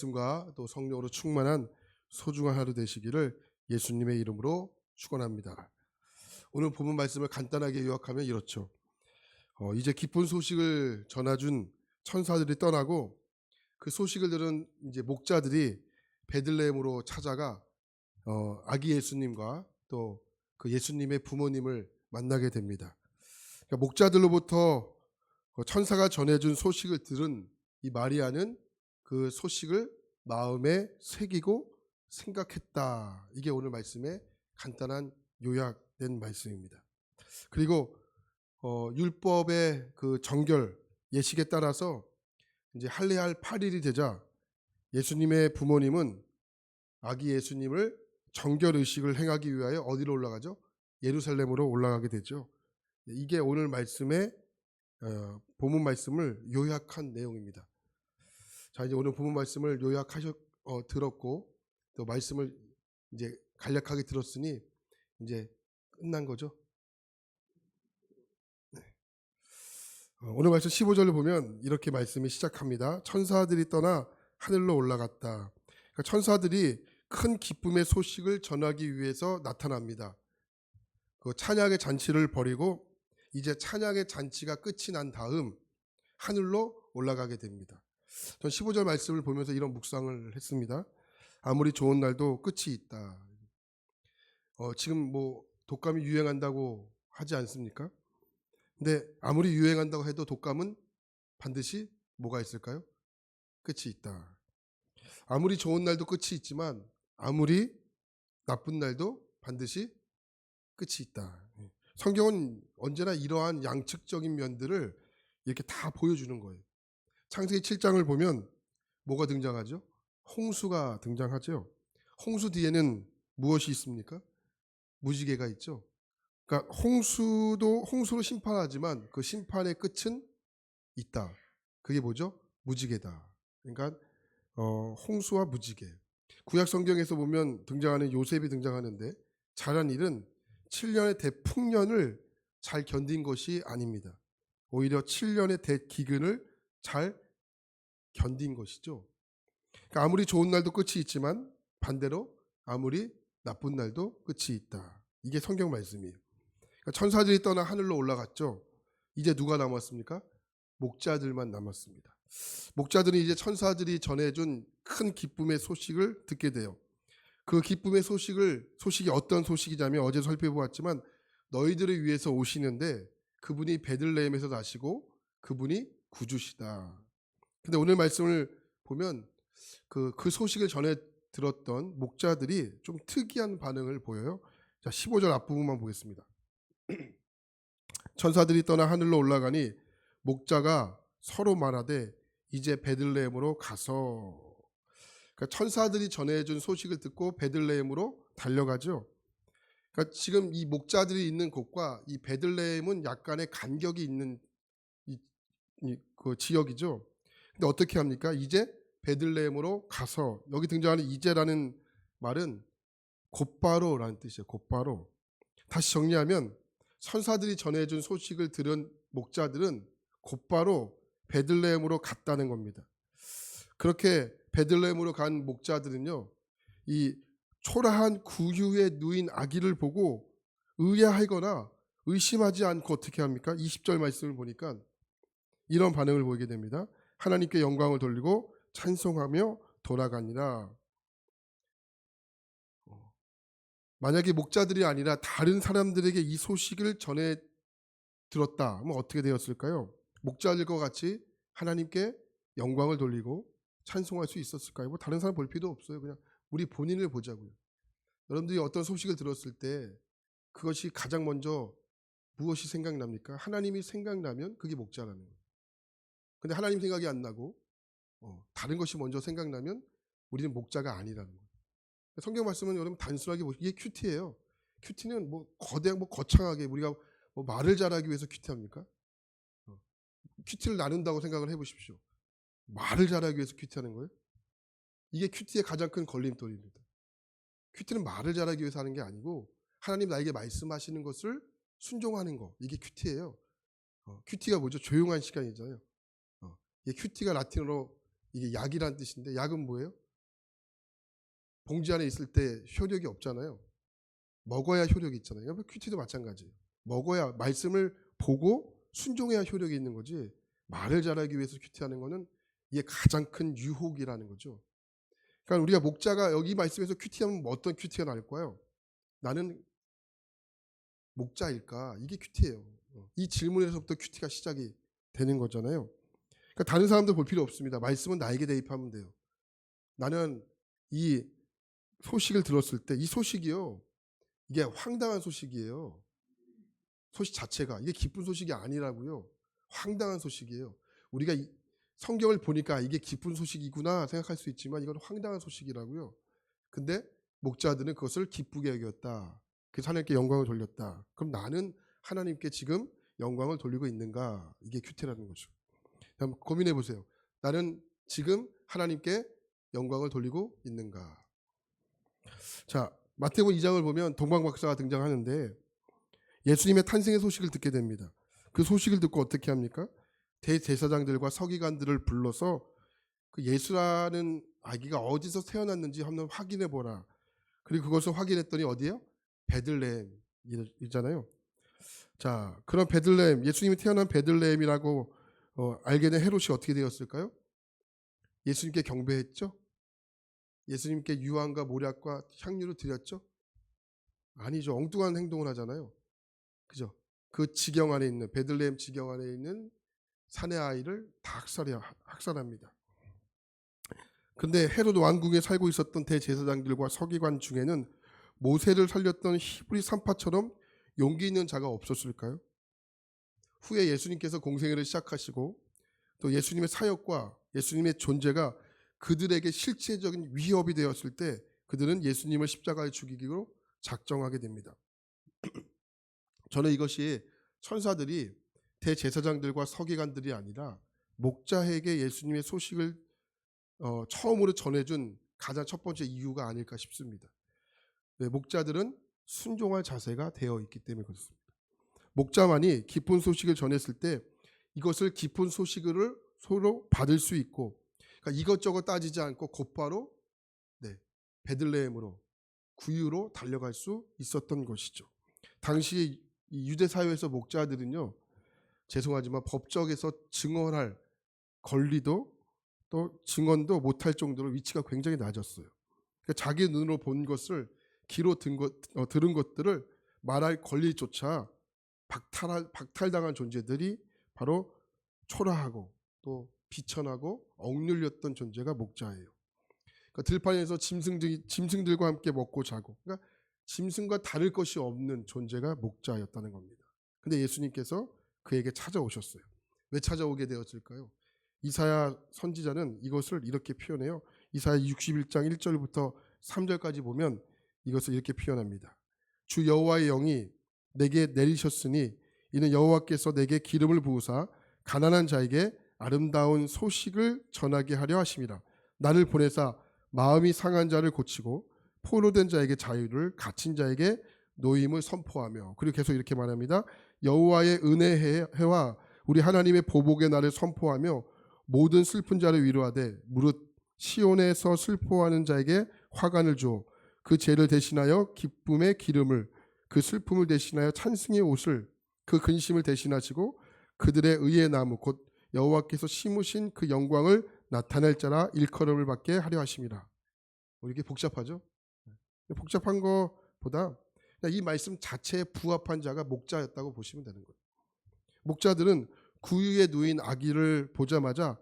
말씀과 또 성령으로 충만한 소중한 하루 되시기를 예수님의 이름으로 축원합니다. 오늘 본문 말씀을 간단하게 요약하면 이렇죠. 이제 기쁜 소식을 전해준 천사들이 떠나고 그 소식을 들은 이제 목자들이 베들레헴으로 찾아가 아기 예수님과 또 그 예수님의 부모님을 만나게 됩니다. 그러니까 목자들로부터 천사가 전해준 소식을 들은 이 마리아는 그 소식을 마음에 새기고 생각했다. 이게 오늘 말씀의 간단한 요약된 말씀입니다. 그리고 율법의 그 정결 예식에 따라서 이제 할례할 8일이 되자 예수님의 부모님은 아기 예수님을 정결 의식을 행하기 위하여 어디로 올라가죠? 예루살렘으로 올라가게 되죠. 이게 오늘 말씀의 본문 말씀을 요약한 내용입니다. 자, 이제 오늘 본문 말씀을 들었고 또 말씀을 이제 간략하게 들었으니 이제 끝난 거죠. 오늘 말씀 15절을 보면 이렇게 말씀이 시작합니다. 천사들이 떠나 하늘로 올라갔다. 그러니까 천사들이 큰 기쁨의 소식을 전하기 위해서 나타납니다. 그 찬양의 잔치를 벌이고 이제 찬양의 잔치가 끝이 난 다음 하늘로 올라가게 됩니다. 전 15절 말씀을 보면서 이런 묵상을 했습니다. 아무리 좋은 날도 끝이 있다. 지금 뭐 독감이 유행한다고 하지 않습니까? 근데 아무리 유행한다고 해도 독감은 반드시 뭐가 있을까요? 끝이 있다. 아무리 좋은 날도 끝이 있지만 아무리 나쁜 날도 반드시 끝이 있다. 성경은 언제나 이러한 양측적인 면들을 이렇게 다 보여주는 거예요. 창세기 7장을 보면 뭐가 등장하죠? 홍수가 등장하죠. 홍수 뒤에는 무엇이 있습니까? 무지개가 있죠. 그러니까 홍수도 홍수로 심판하지만 그 심판의 끝은 있다. 그게 뭐죠? 무지개다. 그러니까 홍수와 무지개. 구약 성경에서 보면 등장하는 요셉이 등장하는데 잘한 일은 7년의 대풍년을 잘 견딘 것이 아닙니다. 오히려 7년의 대기근을 잘 견딘 것이죠. 그러니까 아무리 좋은 날도 끝이 있지만 반대로 아무리 나쁜 날도 끝이 있다. 이게 성경 말씀이에요. 그러니까 천사들이 떠나 하늘로 올라갔죠. 이제 누가 남았습니까? 목자들만 남았습니다. 목자들은 이제 천사들이 전해준 큰 기쁨의 소식을 듣게 돼요. 그 기쁨의 소식이 어떤 소식이냐면 어제 살펴보았지만 너희들을 위해서 오시는데 그분이 베들레헴에서 나시고 그분이 구주시다. 근데 오늘 말씀을 보면 그 소식을 전해 들었던 목자들이 좀 특이한 반응을 보여요. 자, 15절 앞부분만 보겠습니다. 천사들이 떠나 하늘로 올라가니 목자가 서로 말하되 이제 베들레헴으로 가서. 그러니까 천사들이 전해준 소식을 듣고 베들레헴으로 달려가죠. 그러니까 지금 이 목자들이 있는 곳과 이 베들레헴은 약간의 간격이 있는 그 지역이죠. 근데 어떻게 합니까? 이제 베들레헴으로 가서. 여기 등장하는 이제라는 말은 곧바로라는 뜻이에요. 곧바로. 다시 정리하면 천사들이 전해준 소식을 들은 목자들은 곧바로 베들레헴으로 갔다는 겁니다. 그렇게 베들레헴으로 간 목자들은요, 이 초라한 구유에 누인 아기를 보고 의아하거나 의심하지 않고 어떻게 합니까? 20절 말씀을 보니까 이런 반응을 보이게 됩니다. 하나님께 영광을 돌리고 찬송하며 돌아가니라. 만약에 목자들이 아니라 다른 사람들에게 이 소식을 전해 들었다 하면 어떻게 되었을까요? 목자들과 같이 하나님께 영광을 돌리고 찬송할 수 있었을까요? 뭐 다른 사람 볼 필요도 없어요. 그냥 우리 본인을 보자고요. 여러분들이 어떤 소식을 들었을 때 그것이 가장 먼저 무엇이 생각납니까? 하나님이 생각나면 그게 목자라는 거예요. 근데 하나님 생각이 안 나고 다른 것이 먼저 생각나면 우리는 목자가 아니라는 거예요. 성경 말씀은 여러분 단순하게 보시면 이게 큐티예요. 큐티는 뭐 거대한 뭐 거창하게 우리가 뭐 말을 잘하기 위해서 큐티합니까? 큐티를 나눈다고 생각을 해보십시오. 말을 잘하기 위해서 큐티하는 거예요? 이게 큐티의 가장 큰 걸림돌입니다. 큐티는 말을 잘하기 위해서 하는 게 아니고 하나님 나에게 말씀하시는 것을 순종하는 거. 이게 큐티예요. 큐티가 뭐죠? 조용한 시간이잖아요. 이게 큐티가 라틴어로 이게 약이란 뜻인데 약은 뭐예요? 봉지 안에 있을 때 효력이 없잖아요. 먹어야 효력이 있잖아요. 여러분 큐티도 마찬가지예요. 먹어야 말씀을 보고 순종해야 효력이 있는 거지. 말을 잘하기 위해서 큐티하는 거는 이게 가장 큰 유혹이라는 거죠. 그러니까 우리가 목자가 여기 말씀에서 큐티하면 뭐 어떤 큐티가 나올까요? 나는 목자일까? 이게 큐티예요. 이 질문에서부터 큐티가 시작이 되는 거잖아요. 그러니까 다른 사람들 볼 필요 없습니다. 말씀은 나에게 대입하면 돼요. 나는 이 소식을 들었을 때 이 소식이요. 이게 황당한 소식이에요. 소식 자체가 이게 기쁜 소식이 아니라고요. 황당한 소식이에요. 우리가 성경을 보니까 이게 기쁜 소식이구나 생각할 수 있지만 이건 황당한 소식이라고요. 근데 목자들은 그것을 기쁘게 여겼다. 그래서 하나님께 영광을 돌렸다. 그럼 나는 하나님께 지금 영광을 돌리고 있는가? 이게 큐티라는 거죠. 한번 고민해 보세요. 나는 지금 하나님께 영광을 돌리고 있는가? 자, 마태복음 2장을 보면 동방 박사가 등장하는데 예수님의 탄생의 소식을 듣게 됩니다. 그 소식을 듣고 어떻게 합니까? 대제사장들과 서기관들을 불러서 그 예수라는 아기가 어디서 태어났는지 한번 확인해 보라. 그리고 그것을 확인했더니 어디요? 베들레헴이잖아요. 자, 그런 베들레헴, 예수님이 태어난 베들레헴이라고 알게 된 헤롯이 어떻게 되었을까요? 예수님께 경배했죠? 예수님께 유황과 모략과 향유를 드렸죠? 아니죠. 엉뚱한 행동을 하잖아요. 그죠? 그 지경 안에 있는 베들레헴 지경 안에 있는 사내 아이를 다 학살합니다. 근데 헤롯 왕궁에 살고 있었던 대제사장들과 서기관 중에는 모세를 살렸던 히브리 산파처럼 용기 있는 자가 없었을까요? 후에 예수님께서 공생애를 시작하시고 또 예수님의 사역과 예수님의 존재가 그들에게 실체적인 위협이 되었을 때 그들은 예수님을 십자가에 죽이기로 작정하게 됩니다. 저는 이것이 천사들이 대제사장들과 서기관들이 아니라 목자에게 예수님의 소식을 처음으로 전해준 가장 첫 번째 이유가 아닐까 싶습니다. 네, 목자들은 순종할 자세가 되어 있기 때문에 그렇습니다. 목자만이 기쁜 소식을 전했을 때 이것을 기쁜 소식을 서로 받을 수 있고 그러니까 이것저것 따지지 않고 곧바로 베들레헴으로 구유로 달려갈 수 있었던 것이죠. 당시 유대 사회에서 목자들은요, 죄송하지만 법정에서 증언할 권리도 또 증언도 못할 정도로 위치가 굉장히 낮았어요. 그러니까 자기 눈으로 본 것을 귀로 들은 것들을 말할 권리조차 박탈당한 존재들이 바로 초라하고 또 비천하고 억눌렸던 존재가 목자예요. 그러니까 들판에서 짐승들과 함께 먹고 자고, 그러니까 짐승과 다를 것이 없는 존재가 목자였다는 겁니다. 근데 예수님께서 그에게 찾아오셨어요. 왜 찾아오게 되었을까요? 이사야 선지자는 이것을 이렇게 표현해요. 이사야 61장 1절부터 3절까지 보면 이것을 이렇게 표현합니다. 주 여호와의 영이 내게 내리셨으니 이는 여호와께서 내게 기름을 부으사 가난한 자에게 아름다운 소식을 전하게 하려 하심이라. 나를 보내사 마음이 상한 자를 고치고 포로된 자에게 자유를, 갇힌 자에게 노임을 선포하며, 그리고 계속 이렇게 말합니다. 여호와의 은혜해와 우리 하나님의 보복의 날을 선포하며 모든 슬픈 자를 위로하되 무릇 시온에서 슬퍼하는 자에게 화관을 주어 그 죄를 대신하여 기쁨의 기름을, 그 슬픔을 대신하여 찬승의 옷을, 그 근심을 대신하시고 그들의 의의 나무 곧 여호와께서 심으신 그 영광을 나타낼 자라 일컬음을 받게 하려 하심이라. 이게 복잡하죠? 복잡한 것보다 이 말씀 자체에 부합한 자가 목자였다고 보시면 되는 거예요. 목자들은 구유에 누인 아기를 보자마자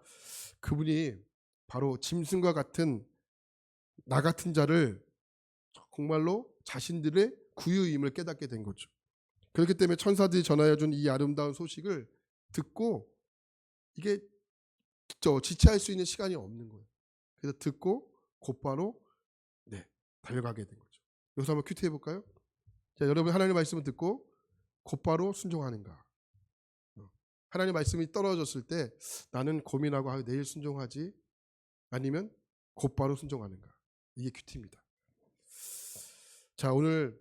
그분이 바로 짐승과 같은 나 같은 자를 정말로 자신들의 구유임을 깨닫게 된 거죠. 그렇기 때문에 천사들이 전하여 준 이 아름다운 소식을 듣고 이게 지체할 수 있는 시간이 없는 거예요. 그래서 듣고 곧바로 달려가게 된 거죠. 여기서 한번 큐티 해볼까요? 자, 여러분 하나님의 말씀을 듣고 곧바로 순종하는가? 하나님의 말씀이 떨어졌을 때 나는 고민하고 내일 순종하지 아니면 곧바로 순종하는가? 이게 큐티입니다. 자, 오늘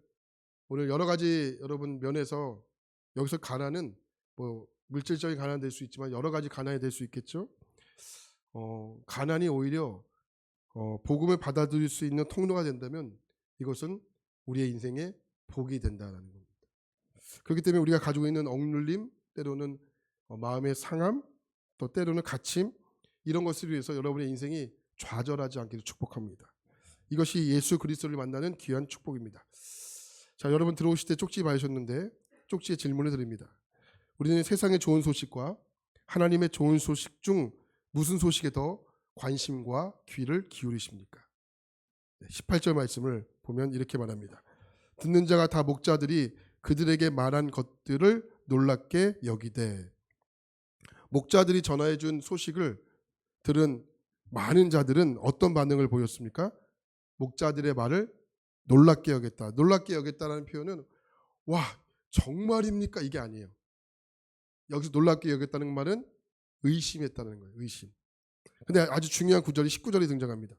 여러 가지 여러분 면에서 여기서 가난은 뭐 물질적인 가난 될 수 있지만 여러 가지 가난이 될 수 있겠죠. 가난이 오히려 복음을 받아들일 수 있는 통로가 된다면 이것은 우리의 인생의 복이 된다는 겁니다. 그렇기 때문에 우리가 가지고 있는 억눌림, 때로는 마음의 상함, 또 때로는 갇힘, 이런 것을 위해서 여러분의 인생이 좌절하지 않기를 축복합니다. 이것이 예수 그리스도를 만나는 귀한 축복입니다. 자, 여러분 들어오실 때 쪽지 받으셨는데 쪽지에 질문을 드립니다. 우리는 세상의 좋은 소식과 하나님의 좋은 소식 중 무슨 소식에 더 관심과 귀를 기울이십니까? 18절 말씀을 보면 이렇게 말합니다. 듣는 자가 다 목자들이 그들에게 말한 것들을 놀랍게 여기되. 목자들이 전하해 준 소식을 들은 많은 자들은 어떤 반응을 보였습니까? 목자들의 말을 놀랍게 여겼다. 놀랍게 여겼다는 표현은 와, 정말입니까? 이게 아니에요. 여기서 놀랍게 여겼다는 말은 의심했다는 거예요. 의심. 근데 아주 중요한 구절이 19절이 등장합니다.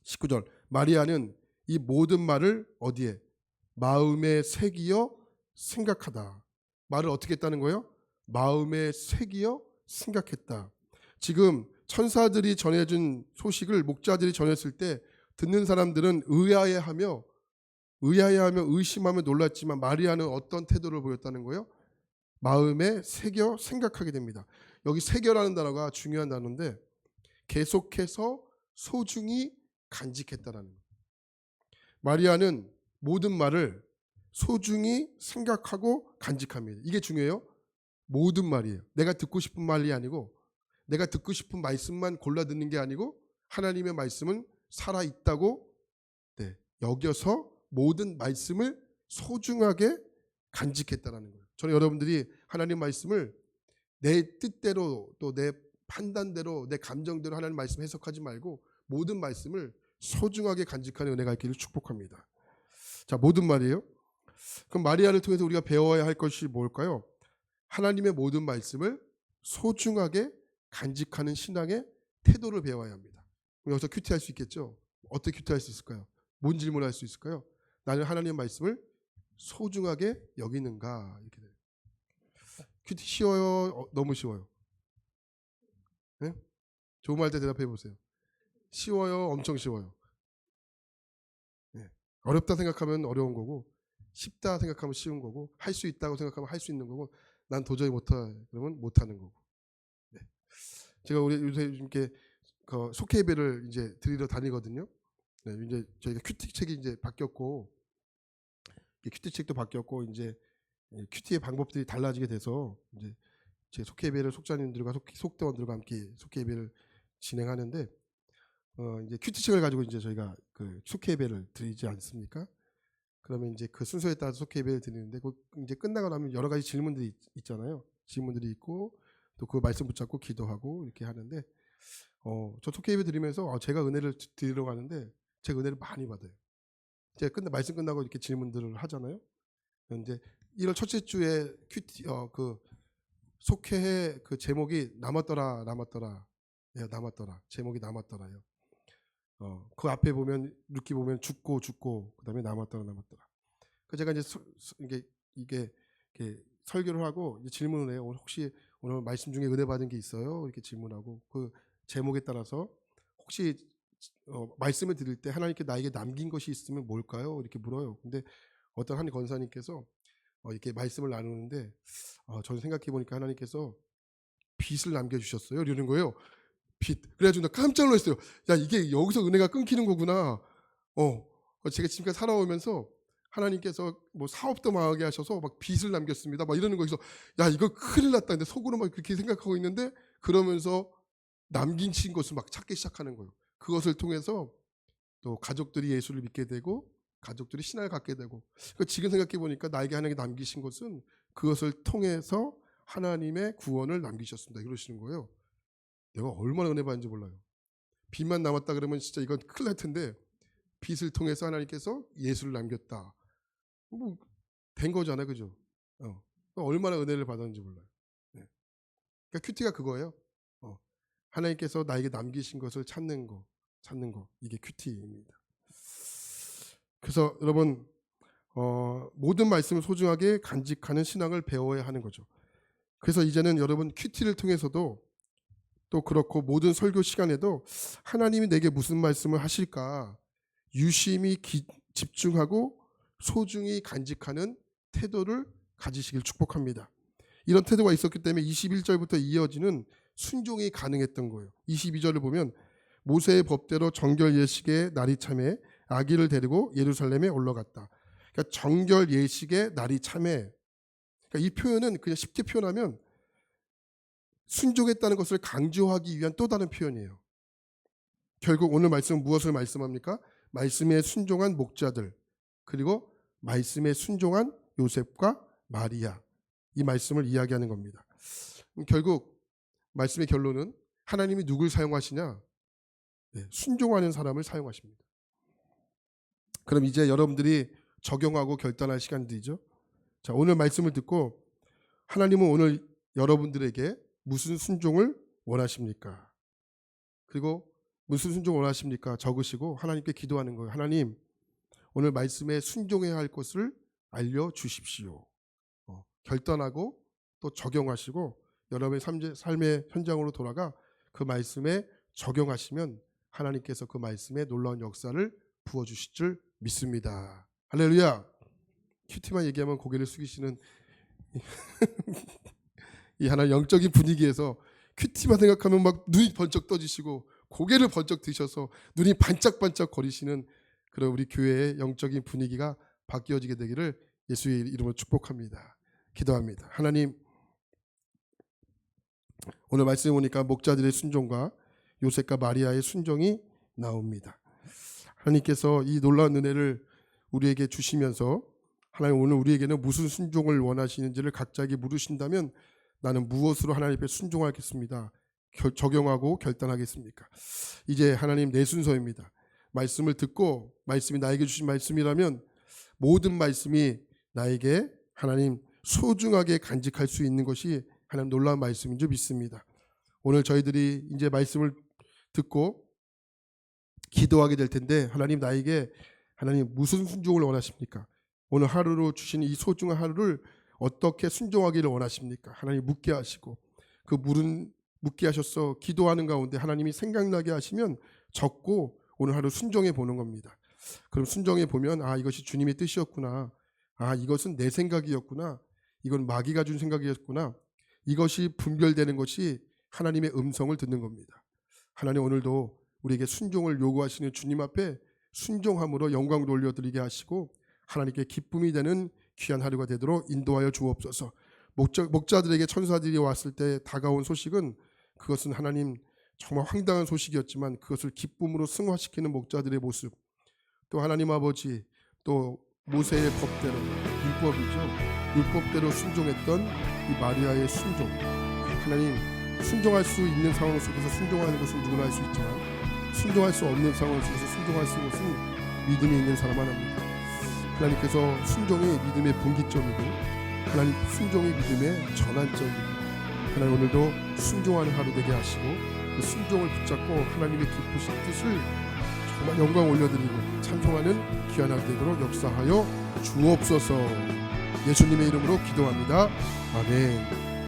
19절. 마리아는 이 모든 말을 어디에? 마음에 새기어 생각하다. 말을 어떻게 했다는 거예요? 마음에 새기어 생각했다. 지금 천사들이 전해준 소식을 목자들이 전했을 때 듣는 사람들은 의아해하며 의심하며 놀랐지만 마리아는 어떤 태도를 보였다는 거예요? 마음에 새겨 생각하게 됩니다. 여기 새겨라는 단어가 중요한 단어인데 계속해서 소중히 간직했다라는 거예요. 마리아는 모든 말을 소중히 생각하고 간직합니다. 이게 중요해요. 모든 말이에요. 내가 듣고 싶은 말이 아니고 내가 듣고 싶은 말씀만 골라 듣는 게 아니고 하나님의 말씀은 살아있다고 여겨서 모든 말씀을 소중하게 간직했다라는 거예요. 저는 여러분들이 하나님 말씀을 내 뜻대로 또 내 판단대로 내 감정대로 하나님 말씀 해석하지 말고 모든 말씀을 소중하게 간직하는 은혜가 있기를 축복합니다. 자, 모든 말이에요. 그럼 마리아를 통해서 우리가 배워야 할 것이 뭘까요? 하나님의 모든 말씀을 소중하게 간직하는 신앙의 태도를 배워야 합니다. 여기서 큐티할 수 있겠죠? 어떻게 큐티할 수 있을까요? 뭔 질문을 할 수 있을까요? 나는 하나님의 말씀을 소중하게 여기는가? 이렇게 돼요. 큐티 쉬워요? 너무 쉬워요? 네? 좋은 말 때 대답해 보세요. 쉬워요? 엄청 쉬워요? 네. 어렵다 생각하면 어려운 거고 쉽다 생각하면 쉬운 거고 할 수 있다고 생각하면 할 수 있는 거고 난 도저히 못해 그러면 못하는 거고. 네. 제가 우리 요새 이렇게 속회 예배를 이제 드리러 다니거든요. 네, 이제 저희가 큐티 책이 이제 바뀌었고 큐티 책도 바뀌었고 이제 큐티의 방법들이 달라지게 돼서 이제 제 속회 예배를 속자님들과 속대원들과 함께 속회 예배를 진행하는데 이제 큐티 책을 가지고 이제 저희가 그 속회 예배를 드리지 않습니까? 그러면 이제 그 순서에 따라서 속회 예배를 드리는데 이제 끝나고 나면 여러 가지 질문들이 있잖아요. 질문들이 있고 또 그 말씀 붙잡고 기도하고 이렇게 하는데 저 속회 예배 드리면서 제가 은혜를 드리러 가는데 제가 은혜를 많이 받아요. 제가 말씀 끝나고 이렇게 질문들을 하잖아요. 이제 1월 첫째 주에 큐티 그 속회의 그 제목이 남았더라. 네, 남았더라. 제목이 남았더라요. 그 앞에 보면 룻기 보면 죽고 그다음에 남았더라. 그 제가 이제 이게 설교를 하고 이제 질문을 해요. 혹시 오늘 말씀 중에 은혜 받은 게 있어요? 이렇게 질문하고 그 제목에 따라서 혹시 말씀을 드릴 때 하나님께 나에게 남긴 것이 있으면 뭘까요? 이렇게 물어요. 근데 어떤 한 권사님께서 이렇게 말씀을 나누는데 저는 생각해 보니까 하나님께서 빚을 남겨주셨어요. 이러는 거예요. 빚. 그래가지고 나 깜짝 놀랐어요. 야, 이게 여기서 은혜가 끊기는 거구나. 제가 지금까지 살아오면서 하나님께서 뭐 사업도 망하게 하셔서 막 빚을 남겼습니다. 막 이러는 거에서 야, 이거 큰일 났다. 근데 속으로 막 그렇게 생각하고 있는데 그러면서 남긴 것을 막 찾기 시작하는 거예요. 그것을 통해서 또 가족들이 예수를 믿게 되고 가족들이 신앙을 갖게 되고 지금 생각해 보니까 나에게 하나님께 남기신 것은 그것을 통해서 하나님의 구원을 남기셨습니다. 이러시는 거예요. 내가 얼마나 은혜 받는지 몰라요. 빚만 남았다 그러면 진짜 이건 큰일 날 텐데 빚을 통해서 하나님께서 예수를 남겼다. 뭐 된 거잖아요. 그죠? 얼마나 은혜를 받았는지 몰라요. 네. 그러니까 큐티가 그거예요. 하나님께서 나에게 남기신 것을 찾는 거. 이게 큐티입니다. 그래서 여러분 모든 말씀을 소중하게 간직하는 신앙을 배워야 하는 거죠. 그래서 이제는 여러분 큐티를 통해서도 또 그렇고 모든 설교 시간에도 하나님이 내게 무슨 말씀을 하실까 유심히 집중하고 소중히 간직하는 태도를 가지시길 축복합니다. 이런 태도가 있었기 때문에 21절부터 이어지는 순종이 가능했던 거예요. 22절을 보면 모세의 법대로 정결 예식의 날이 참에 아기를 데리고 예루살렘에 올라갔다. 그러니까 정결 예식의 날이 참에, 그러니까 이 표현은 그냥 쉽게 표현하면 순종했다는 것을 강조하기 위한 또 다른 표현이에요. 결국 오늘 말씀은 무엇을 말씀합니까? 말씀에 순종한 목자들, 그리고 말씀에 순종한 요셉과 마리아, 이 말씀을 이야기하는 겁니다. 결국 말씀의 결론은 하나님이 누굴 사용하시냐? 순종하는 사람을 사용하십니다. 그럼 이제 여러분들이 적용하고 결단할 시간들이죠. 자, 오늘 말씀을 듣고 하나님은 오늘 여러분들에게 무슨 순종을 원하십니까? 그리고 무슨 순종을 원하십니까? 적으시고 하나님께 기도하는 거예요. 하나님, 오늘 말씀에 순종해야 할 것을 알려주십시오. 결단하고 또 적용하시고 여러분의 삶의 현장으로 돌아가 그 말씀에 적용하시면 하나님께서 그 말씀에 놀라운 역사를 부어주실 줄 믿습니다. 할렐루야. 큐티만 얘기하면 고개를 숙이시는 이 하나의 영적인 분위기에서 큐티만 생각하면 막 눈이 번쩍 떠지시고 고개를 번쩍 드셔서 눈이 반짝반짝 거리시는 그런 우리 교회의 영적인 분위기가 바뀌어지게 되기를 예수의 이름으로 축복합니다. 기도합니다. 하나님, 오늘 말씀에 보니까 목자들의 순종과 요셉과 마리아의 순종이 나옵니다. 하나님께서 이 놀라운 은혜를 우리에게 주시면서 하나님 오늘 우리에게는 무슨 순종을 원하시는지를 각자에게 물으신다면 나는 무엇으로 하나님 앞에 순종하겠습니다. 적용하고 결단하겠습니까? 이제 하나님 내 순서입니다. 말씀을 듣고 말씀이 나에게 주신 말씀이라면 모든 말씀이 나에게 하나님 소중하게 간직할 수 있는 것이 하나님 놀라운 말씀인 줄 믿습니다. 오늘 저희들이 이제 말씀을 듣고 기도하게 될 텐데 하나님 나에게 하나님 무슨 순종을 원하십니까? 오늘 하루로 주신 이 소중한 하루를 어떻게 순종하기를 원하십니까? 하나님 묻게 하시고 그 물은 묻게 하셔서 기도하는 가운데 하나님이 생각나게 하시면 적고 오늘 하루 순종해 보는 겁니다. 그럼 순종해 보면 아 이것이 주님의 뜻이었구나. 아 이것은 내 생각이었구나. 이건 마귀가 준 생각이었구나. 이것이 분별되는 것이 하나님의 음성을 듣는 겁니다. 하나님 오늘도 우리에게 순종을 요구하시는 주님 앞에 순종함으로 영광 돌려드리게 하시고 하나님께 기쁨이 되는 귀한 하루가 되도록 인도하여 주옵소서. 목자들에게 천사들이 왔을 때 다가온 소식은 그것은 하나님 정말 황당한 소식이었지만 그것을 기쁨으로 승화시키는 목자들의 모습, 또 하나님 아버지 또 모세의 법대로 율법대로 순종했던 이 마리아의 순종, 하나님 순종할 수 있는 상황 속에서 순종하는 것은 누구나 할 수 있지만 순종할 수 없는 상황 속에서 순종할 수 있는 것은 믿음이 있는 사람 하나입니다. 하나님께서 순종이 믿음의 분기점이고 하나님 순종이 믿음의 전환점이고 하나님 오늘도 순종하는 하루 되게 하시고 그 순종을 붙잡고 하나님의 기쁘신 뜻을 정말 영광 올려드리고 찬송하는 귀한 하루 되도록 역사하여 주옵소서. 예수님의 이름으로 기도합니다. 아멘.